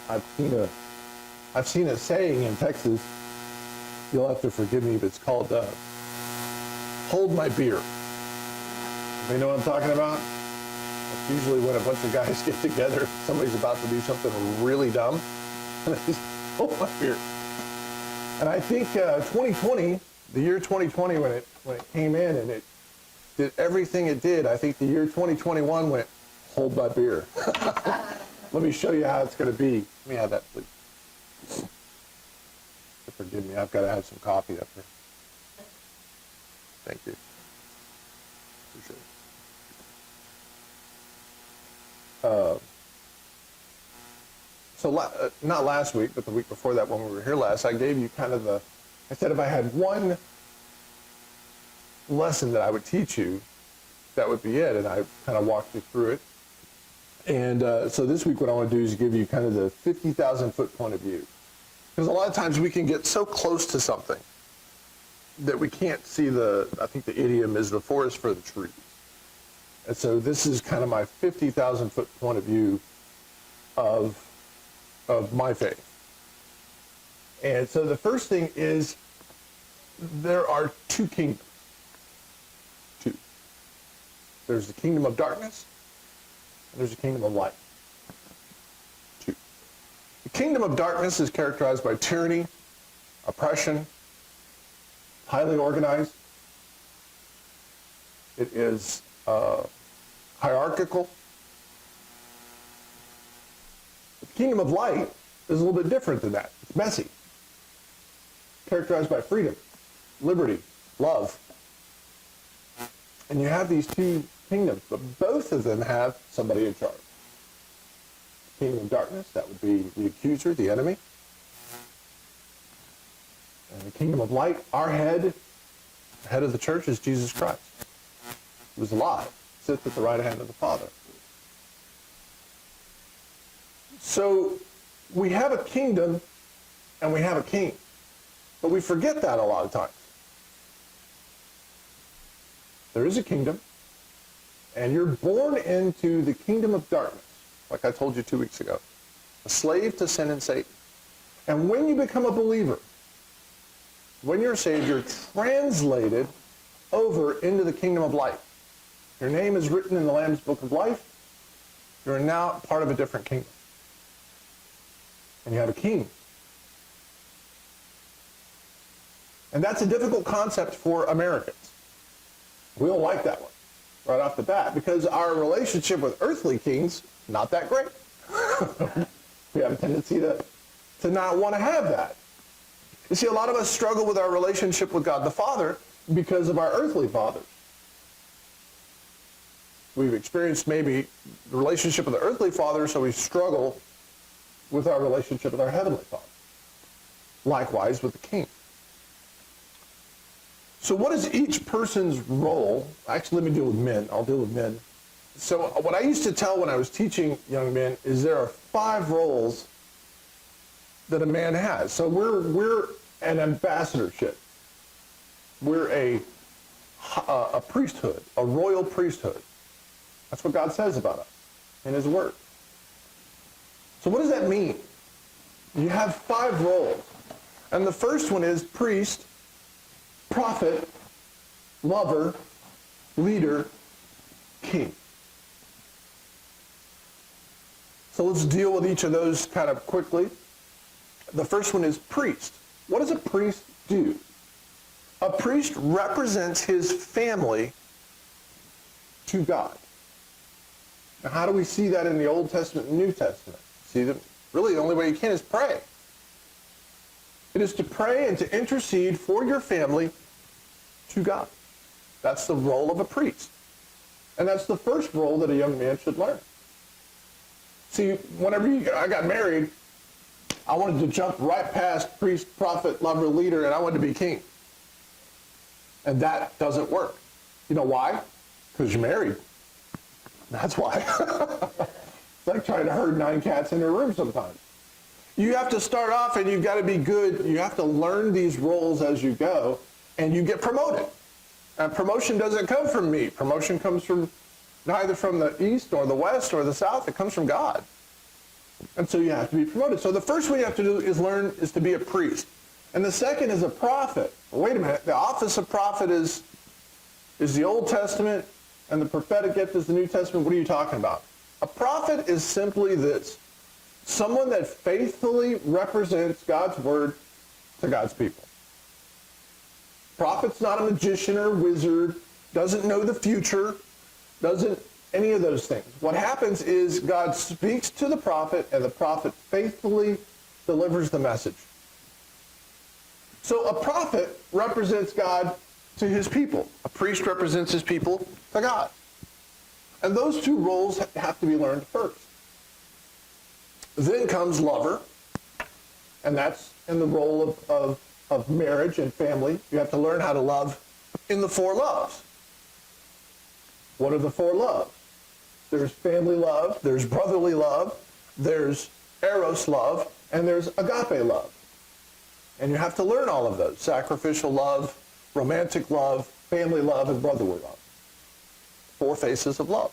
I've seen a saying in Texas. You'll have to forgive me, but it's called "Hold my beer." You know what I'm talking about? It's usually when a bunch of guys get together, somebody's about to do something really dumb, and they just hold my beer. And I think 2020, the year 2020, when it came in and it did everything it did, I think the year 2021 went, hold my beer. Let me show you how it's going to be. Let me have that, please. Forgive me, I've got to have some coffee up here. Thank you. Appreciate it. So not last week, but the week before that when we were here last, I gave you kind of I said if I had one lesson that I would teach you, that would be it, and I kind of walked you through it. And so this week what I want to do is give you kind of the 50,000-foot point of view. Because a lot of times we can get so close to something that we can't see I think the idiom is the forest for the trees. And so this is kind of my 50,000-foot point of view of my faith. And so the first thing is there are two kingdoms. Two. There's the kingdom of darkness and there's the kingdom of light. Two. The kingdom of darkness is characterized by tyranny, oppression, highly organized. It is hierarchical. The kingdom of light is a little bit different than that. It's messy. Characterized by freedom, liberty, love. And you have these two kingdoms, but both of them have somebody in charge. The kingdom of darkness, that would be the accuser, the enemy. And the kingdom of light, our head, the head of the church is Jesus Christ, who is alive, sits at the right hand of the Father. So we have a kingdom and we have a king, but we forget that a lot of times. There is a kingdom, and you're born into the kingdom of darkness, like I told you 2 weeks ago, a slave to sin and Satan. And when you become a believer, when you're saved, you're translated over into the kingdom of light. Your name is written in the Lamb's Book of Life. You're now part of a different kingdom. And you have a king. And that's a difficult concept for Americans. We don't like that one right off the bat because our relationship with earthly kings, not that great. We have a tendency to not want to have that. You see, a lot of us struggle with our relationship with God the Father because of our earthly fathers. We've experienced maybe the relationship with the earthly father, so we struggle with our relationship with our heavenly Father. Likewise with the king. So what is each person's role? Actually, let me deal with men. I'll deal with men. So what I used to tell when I was teaching young men is there are 5 roles that a man has. So we're an ambassadorship. We're a priesthood, a royal priesthood. That's what God says about us in His Word. So what does that mean? You have 5 roles. And the first one is priest, prophet, lover, leader, king. So let's deal with each of those kind of quickly. The first one is priest. What does a priest do? A priest represents his family to God. Now, how do we see that in the Old Testament and New Testament? See, really the only way you can is pray. It is to pray and to intercede for your family to God. That's the role of a priest. And that's the first role that a young man should learn. See, whenever I got married, I wanted to jump right past priest, prophet, lover, leader, and I wanted to be king. And that doesn't work. You know why? Because you're married. That's why. It's like trying to herd 9 cats in a room sometimes. You have to start off and you've got to be good. You have to learn these roles as you go, and you get promoted. And promotion doesn't come from me. Promotion comes from neither from the east or the west or the south. It comes from God. And so you have to be promoted. So the first one you have to do is learn is to be a priest. And the second is a prophet. Well, wait a minute. The office of prophet is the Old Testament, and the prophetic gift is the New Testament. What are you talking about? A prophet is simply this: someone that faithfully represents God's word to God's people. Prophet's not a magician or a wizard, doesn't know the future, doesn't any of those things. What happens is God speaks to the prophet, and the prophet faithfully delivers the message. So a prophet represents God to his people. A priest represents his people to God. And those two roles have to be learned first. Then comes lover, and that's in the role of marriage and family. You have to learn how to love in the four loves. What are the four loves? There's family love, there's brotherly love, there's eros love, and there's agape love. And you have to learn all of those: sacrificial love, romantic love, family love, and brotherly love. Four faces of love.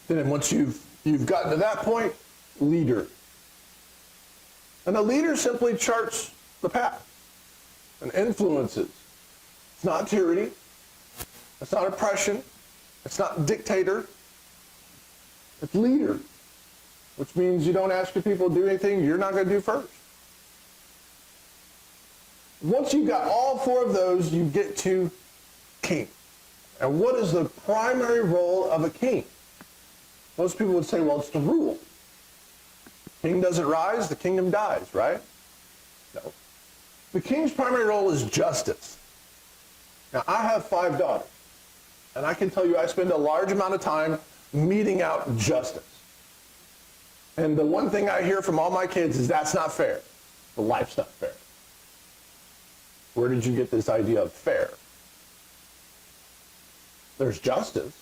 Then once you've gotten to that point, leader. And a leader simply charts the path and influences. It's not tyranny. It's not oppression. It's not dictator. It's leader, which means you don't ask your people to do anything you're not going to do first. Once you've got all four of those, you get to king. And what is the primary role of a king? Most people would say, well, it's to rule. King doesn't rise, the kingdom dies, right? No. The king's primary role is justice. Now, I have 5 daughters, and I can tell you I spend a large amount of time meting out justice. And the one thing I hear from all my kids is that's not fair. The life's not fair. Where did you get this idea of fair? There's justice.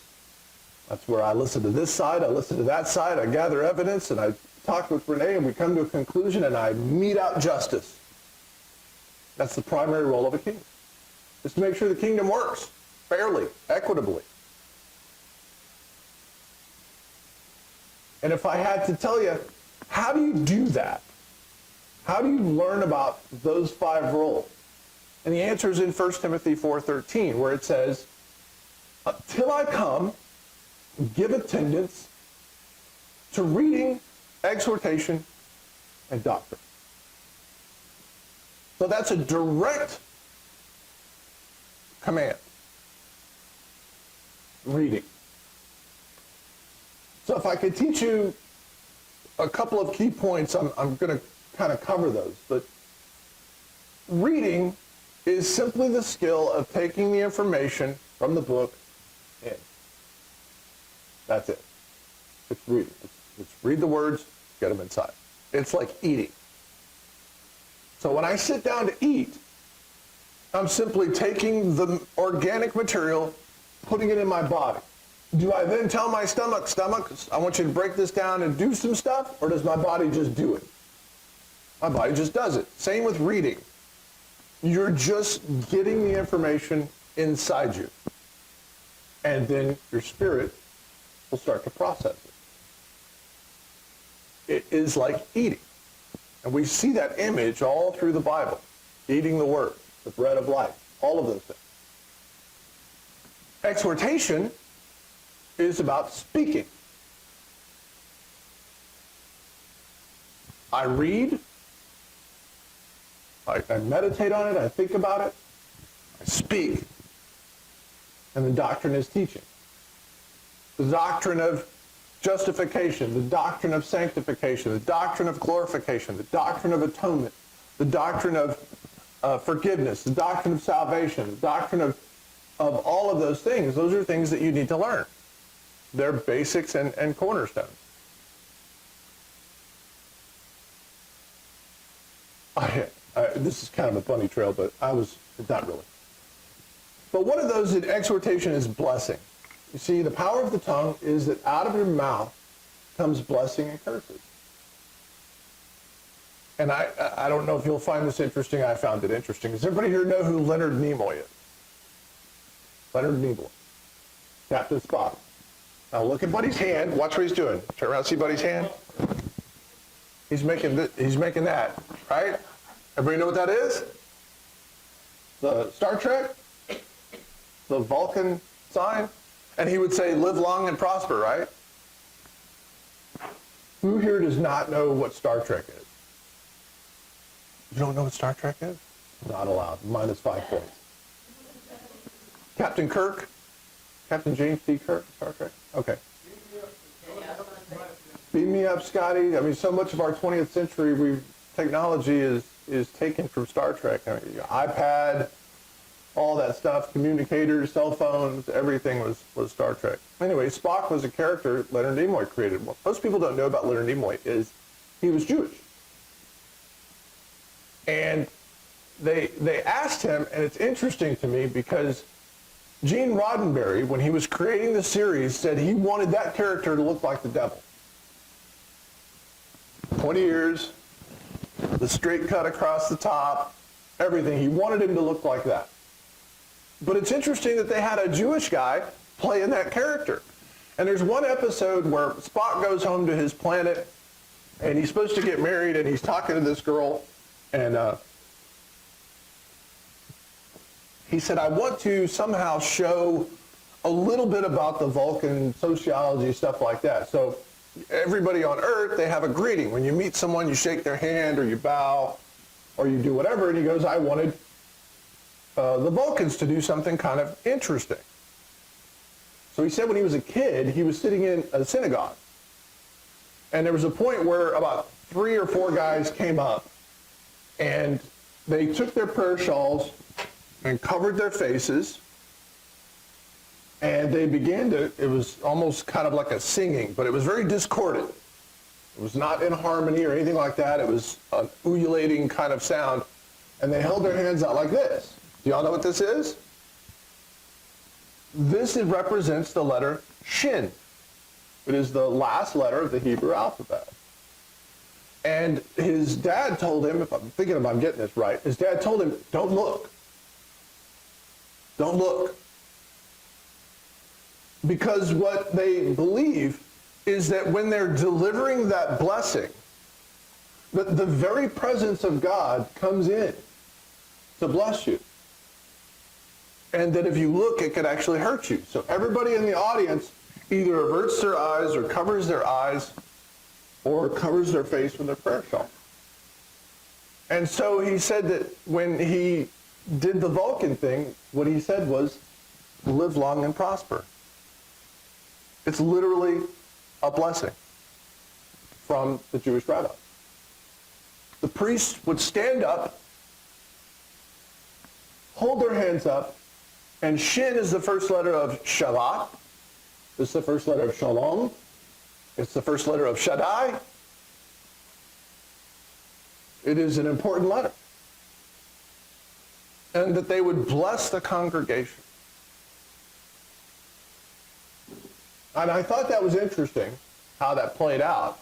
That's where I listen to this side, I listen to that side, I gather evidence, and I talk with Renee, and we come to a conclusion, and I mete out justice. That's the primary role of a king, is to make sure the kingdom works fairly, equitably. And if I had to tell you, how do you do that? How do you learn about those 5 roles? And the answer is in 1 Timothy 4:13, where it says, "Till I come, give attendance to reading, exhortation, and doctrine." So that's a direct command. Reading. So if I could teach you a couple of key points, I'm going to kind of cover those. But reading is simply the skill of taking the information from the book in. That's it. It's reading. It's read the words, get them inside. It's like eating. So when I sit down to eat, I'm simply taking the organic material, putting it in my body. Do I then tell my stomach, I want you to break this down and do some stuff, or does my body just do it? My body just does it. Same with reading. You're just getting the information inside you. And then your spirit will start to process it. It is like eating. And we see that image all through the Bible. Eating the word, the bread of life, all of those things. Exhortation is about speaking. I read, I meditate on it, I think about it, I speak, and the doctrine is teaching. The doctrine of justification, the doctrine of sanctification, the doctrine of glorification, the doctrine of atonement, the doctrine of forgiveness, the doctrine of salvation, the doctrine of all of those things. Those are things that you need to learn. They're basics and cornerstones. This is kind of a bunny trail, but not really. But one of those in exhortation is blessing. You see, the power of the tongue is that out of your mouth comes blessing and curses. And I don't know if you'll find this interesting. I found it interesting. Does everybody here know who Leonard Nimoy is? Leonard Nimoy, Captain Spock. Now look at Buddy's hand. Watch what he's doing. Turn around, see Buddy's hand. He's making that, right? Everybody know what that is? The Star Trek, the Vulcan sign, and he would say, "Live long and prosper," right? Who here does not know what Star Trek is? You don't know what Star Trek is? Not allowed. -5 points. Captain Kirk? Captain James T. Kirk, Star Trek? Okay. Beam me up, Scotty. I mean, so much of our 20th century technology is taken from Star Trek. I mean, iPad, all that stuff, communicators, cell phones, everything was Star Trek. Anyway, Spock was a character Leonard Nimoy created. What most people don't know about Leonard Nimoy is he was Jewish. And they asked him, and it's interesting to me because Gene Roddenberry, when he was creating the series, said he wanted that character to look like the devil. 20 years, the straight cut across the top, everything. He wanted him to look like that. But it's interesting that they had a Jewish guy playing that character. And there's one episode where Spock goes home to his planet, and he's supposed to get married, and he's talking to this girl, and he said, "I want to somehow show a little bit about the Vulcan sociology, stuff like that." So everybody on Earth, they have a greeting. When you meet someone, you shake their hand, or you bow, or you do whatever. And he goes, "I wanted the Vulcans to do something kind of interesting." So he said when he was a kid, he was sitting in a synagogue. And there was a point where about 3 or 4 guys came up, and they took their prayer shawls and covered their faces, and they began to, it was almost kind of like a singing, but it was very discordant. It was not in harmony or anything like that. It was an ululating kind of sound, and they held their hands out like this. Do y'all know what this is? This represents the letter Shin. It is the last letter of the Hebrew alphabet. And his dad told him, if I'm getting this right, his dad told him, "Don't look. Don't look." Because what they believe is that when they're delivering that blessing, that the very presence of God comes in to bless you. And that if you look, it could actually hurt you. So everybody in the audience either averts their eyes or covers their eyes or covers their face with their prayer shawl. And so he said that when he did the Vulcan thing, what he said was, "Live long and prosper." It's literally a blessing from the Jewish rabbi. The priests would stand up, hold their hands up, and Shin is the first letter of Shabbat. It's the first letter of Shalom. It's the first letter of Shaddai. It is an important letter. And that they would bless the congregation. And I thought that was interesting, how that played out.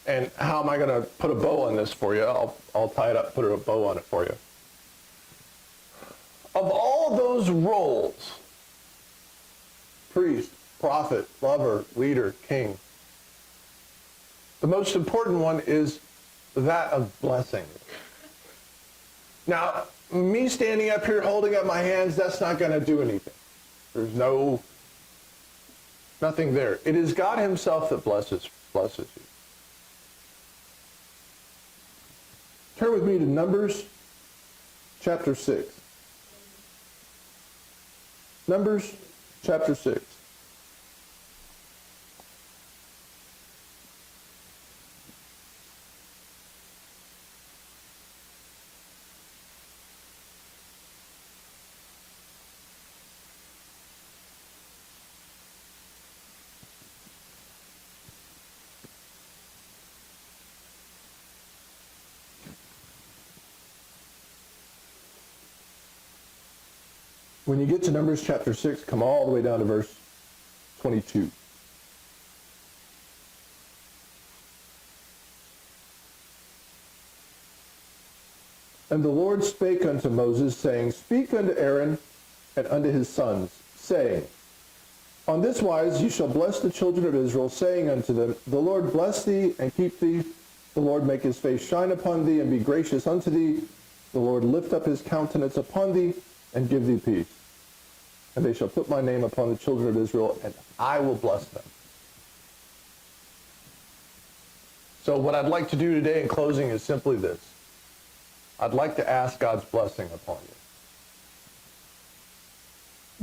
And how am I going to put a bow on this for you? I'll tie it up, put a bow on it for you. Of all those roles, priest, prophet, lover, leader, king, the most important one is that of blessing. Now, me standing up here holding up my hands, that's not going to do anything. There's nothing there. It is God himself that blesses you. Turn with me to Numbers chapter 6. Numbers chapter 6. When you get to Numbers chapter 6, come all the way down to verse 22. And the Lord spake unto Moses, saying, Speak unto Aaron and unto his sons, saying, On this wise you shall bless the children of Israel, saying unto them, the Lord bless thee and keep thee. The Lord make his face shine upon thee and be gracious unto thee. The Lord lift up his countenance upon thee and give thee peace. And they shall put my name upon the children of Israel, and I will bless them. So what I'd like to do today in closing is simply this. I'd like to ask God's blessing upon you.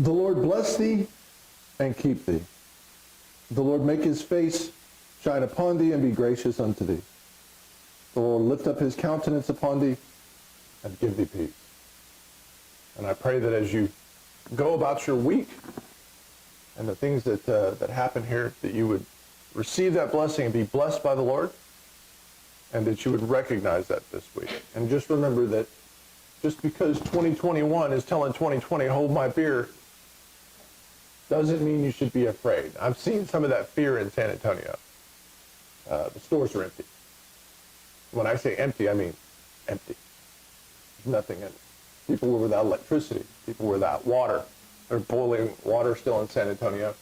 The Lord bless thee and keep thee. The Lord make his face shine upon thee and be gracious unto thee. The Lord lift up his countenance upon thee and give thee peace. And I pray that as you go about your week and the things that happen here, that you would receive that blessing and be blessed by the Lord, and that you would recognize that this week. And just remember that just because 2021 is telling 2020, hold my beer, doesn't mean you should be afraid. I've seen some of that fear in San Antonio. The stores are empty. When I say empty, I mean empty. There's nothing in it. People were without electricity. People were without water. There's boiling water still in San Antonio.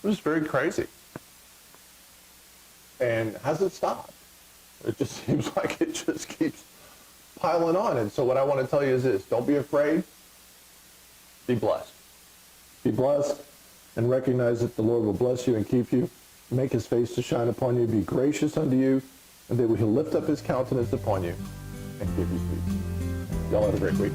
It was very crazy. And hasn't stopped. It just seems like it just keeps piling on. And so what I want to tell you is this. Don't be afraid. Be blessed. Be blessed and recognize that the Lord will bless you and keep you, make his face to shine upon you, be gracious unto you, and that he'll lift up his countenance upon you and give you peace. Y'all have a great week.